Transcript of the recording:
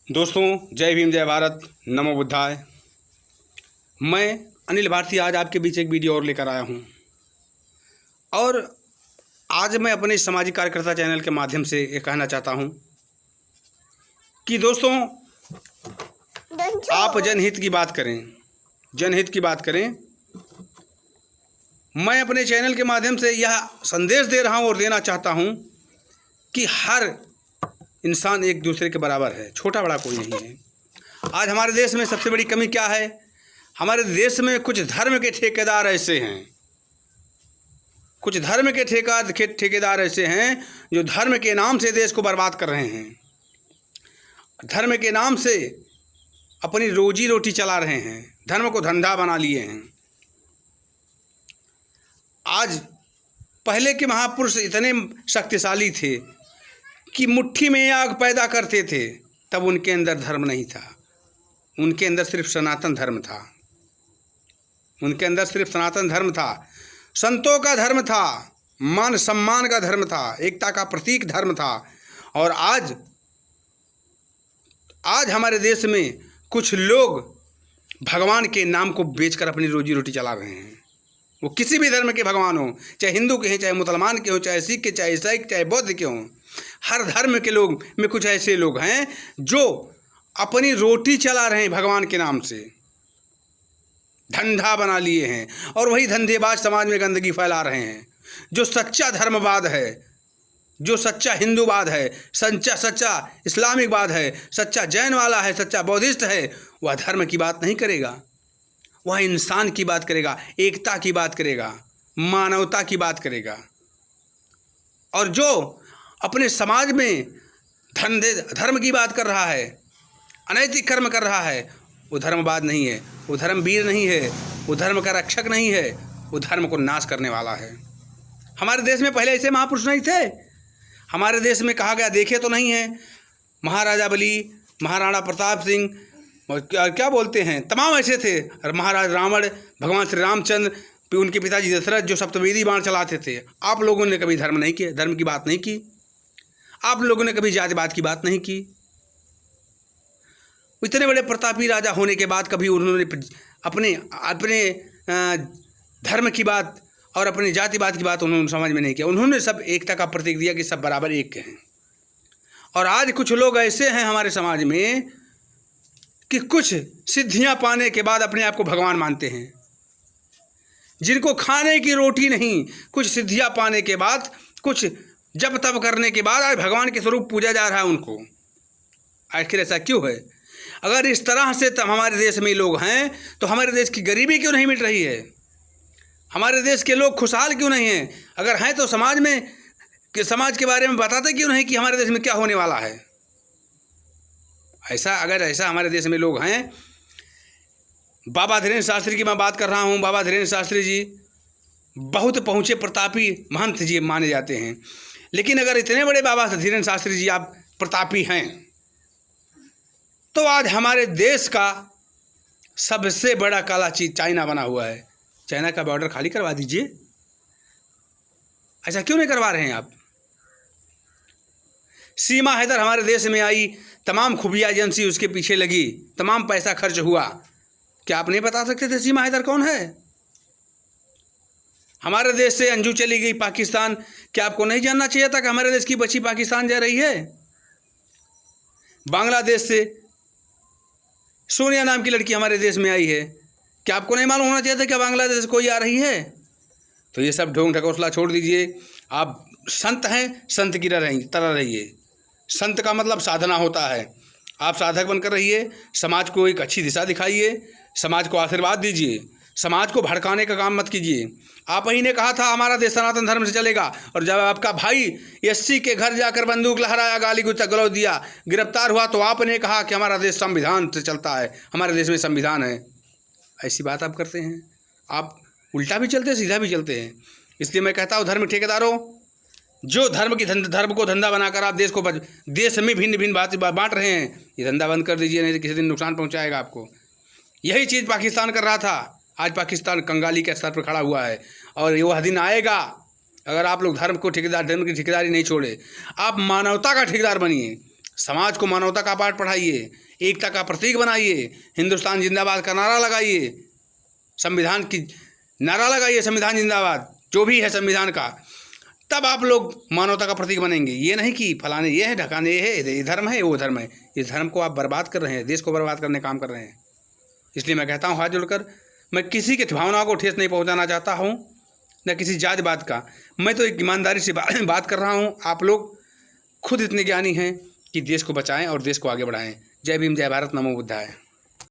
दोस्तों, जय भीम, जय भारत, नमो बुद्धाय। मैं अनिल भारती आज आपके बीच एक वीडियो और लेकर आया हूं और आज मैं अपने सामाजिक कार्यकर्ता चैनल के माध्यम से ये कहना चाहता हूं कि दोस्तों, आप जनहित की बात करें, जनहित की बात करें। मैं अपने चैनल के माध्यम से यह संदेश दे रहा हूं और देना चाहता हूं कि हर इंसान एक दूसरे के बराबर है, छोटा बड़ा कोई नहीं है। आज हमारे देश में सबसे बड़ी कमी क्या है? हमारे देश में कुछ धर्म के ठेकेदार ऐसे हैं, कुछ धर्म के ठेकेदार ऐसे हैं जो धर्म के नाम से देश को बर्बाद कर रहे हैं, धर्म के नाम से अपनी रोजी रोटी चला रहे हैं, धर्म को धंधा बना लिए हैं। आज पहले के महापुरुष इतने शक्तिशाली थे कि मुट्ठी में आग पैदा करते थे, तब उनके अंदर धर्म नहीं था, उनके अंदर सिर्फ सनातन धर्म था, उनके अंदर सिर्फ सनातन धर्म था, संतों का धर्म था, मान सम्मान का धर्म था, एकता का प्रतीक धर्म था। और आज हमारे देश में कुछ लोग भगवान के नाम को बेचकर अपनी रोजी रोटी चला रहे हैं। वो किसी भी धर्म के भगवान हो, चाहे हिंदू के हैं, चाहे मुसलमान के हो, चाहे सिख के, चाहे ईसाई के, चाहे बौद्ध के हों, हर धर्म के लोग में कुछ ऐसे लोग हैं जो अपनी रोटी चला रहे हैं भगवान के नाम से, धंधा बना लिए हैं और वही धंधेबाज समाज में गंदगी फैला रहे हैं। जो सच्चा धर्मवाद है, जो सच्चा हिंदूवाद है, सच्चा इस्लामिकवाद है, सच्चा जैन वाला है, सच्चा बौद्धिस्ट है, वह धर्म की बात नहीं करेगा, वह इंसान की बात करेगा, एकता की बात करेगा, मानवता की बात करेगा। और जो अपने समाज में धर्म की बात कर रहा है, अनैतिक कर्म कर रहा है, वो धर्मवाद नहीं है, वो धर्मवीर नहीं है, वो धर्म का रक्षक नहीं है, वो धर्म को नाश करने वाला है। हमारे देश में पहले ऐसे महापुरुष नहीं थे। हमारे देश में कहा गया, देखे तो नहीं है, महाराजा बली, महाराणा प्रताप सिंह, क्या बोलते हैं, तमाम ऐसे थे, और महाराज रावण, भगवान श्री रामचंद्र, उनके पिताजी दशरथ जो सप्तवेदी बाण चलाते थे। आप लोगों ने कभी धर्म नहीं किया, धर्म की बात नहीं की, आप लोगों ने कभी जातिवाद की बात नहीं की। इतने बड़े प्रतापी राजा होने के बाद कभी उन्होंने अपने धर्म की बात और अपने जातिवाद की बात उन्होंने समझ में नहीं किया। उन्होंने सब एकता का प्रतीक दिया कि सब बराबर एक हैं। और आज कुछ लोग ऐसे हैं हमारे समाज में कि कुछ सिद्धियां पाने के बाद अपने आप को भगवान मानते हैं, जिनको खाने की रोटी नहीं, कुछ सिद्धियां पाने के बाद, कुछ जब तब करने के बाद आज भगवान के स्वरूप पूजा जा रहा है उनको। आखिर ऐसा क्यों है? अगर इस तरह से हमारे देश में लोग हैं तो हमारे देश की गरीबी क्यों नहीं मिट रही है? हमारे देश के लोग खुशहाल क्यों नहीं हैं? अगर हैं तो समाज के बारे में बताते क्यों नहीं कि हमारे देश में क्या होने वाला है? अगर ऐसा हमारे देश में लोग हैं, बाबा धीरेन्द्र शास्त्री की मैं बात कर रहा हूँ। बाबा धीरेन्द्र शास्त्री जी बहुत पहुँचे प्रतापी महंत जी माने जाते हैं, लेकिन अगर इतने बड़े बाबा धीरेन्द्र शास्त्री जी आप प्रतापी हैं, तो आज हमारे देश का सबसे बड़ा काला चीज चाइना बना हुआ है। चाइना का बॉर्डर खाली करवा दीजिए। ऐसा क्यों नहीं करवा रहे हैं आप? सीमा हैदर हमारे देश में आई, तमाम खुफिया एजेंसी उसके पीछे लगी, तमाम पैसा खर्च हुआ। क्या आप नहीं बता सकते थे सीमा हैदर कौन है? हमारे देश से अंजू चली गई पाकिस्तान, क्या आपको नहीं जानना चाहिए था कि हमारे देश की बच्ची पाकिस्तान जा रही है? बांग्लादेश से सोनिया नाम की लड़की हमारे देश में आई है, क्या आपको नहीं मालूम होना चाहिए था कि बांग्लादेश से कोई आ रही है? तो ये सब ढोंग ढकोसला छोड़ दीजिए। आप संत हैं, संत की तरह रहिए। संत का मतलब साधना होता है। आप साधक बनकर रहिए, समाज को एक अच्छी दिशा दिखाइए, समाज को आशीर्वाद दीजिए, समाज को भड़काने का काम मत कीजिए। आप ही ने कहा था हमारा देश सनातन धर्म से चलेगा, और जब आपका भाई एससी के घर जाकर बंदूक लहराया, गाली गलौज दिया, गिरफ्तार हुआ, तो आपने कहा कि हमारा देश संविधान से चलता है, हमारे देश में संविधान है। ऐसी बात आप करते हैं, आप उल्टा भी चलते हैं, सीधा भी चलते हैं। इसलिए मैं कहता हूँ, धर्म ठेकेदारों, जो धर्म को धंधा बनाकर आप देश में भिन्न भिन्न बांट रहे हैं, ये धंधा बंद कर दीजिए, नहीं तो किसी दिन नुकसान पहुँचाएगा आपको। यही चीज़ पाकिस्तान कर रहा था। आज पाकिस्तान कंगाली के स्तर पर खड़ा हुआ है, और वह दिन आएगा अगर आप लोग धर्म की ठेकेदारी नहीं छोड़े, आप मानवता का ठेकेदार बनिए। समाज को मानवता का पाठ पढ़ाइए, एकता का प्रतीक बनाइए, हिंदुस्तान जिंदाबाद का नारा लगाइए, संविधान की नारा लगाइए, संविधान जिंदाबाद, जो भी है संविधान का, तब आप लोग मानवता का प्रतीक बनेंगे। ये नहीं कि फलाने ये है, ढकाने ये है, ये धर्म है, वो धर्म है। इस धर्म को आप बर्बाद कर रहे हैं, देश को बर्बाद करने का काम कर रहे हैं। इसलिए मैं कहता हूँ हाथ जोड़कर, मैं किसी की भावनाओं को ठेस नहीं पहुँचाना चाहता हूँ, न किसी जात बात का। मैं तो एक ईमानदारी से बात कर रहा हूँ। आप लोग खुद इतने ज्ञानी हैं कि देश को बचाएं और देश को आगे बढ़ाएं। जय भीम, जय भारत, नमो बुद्धाय।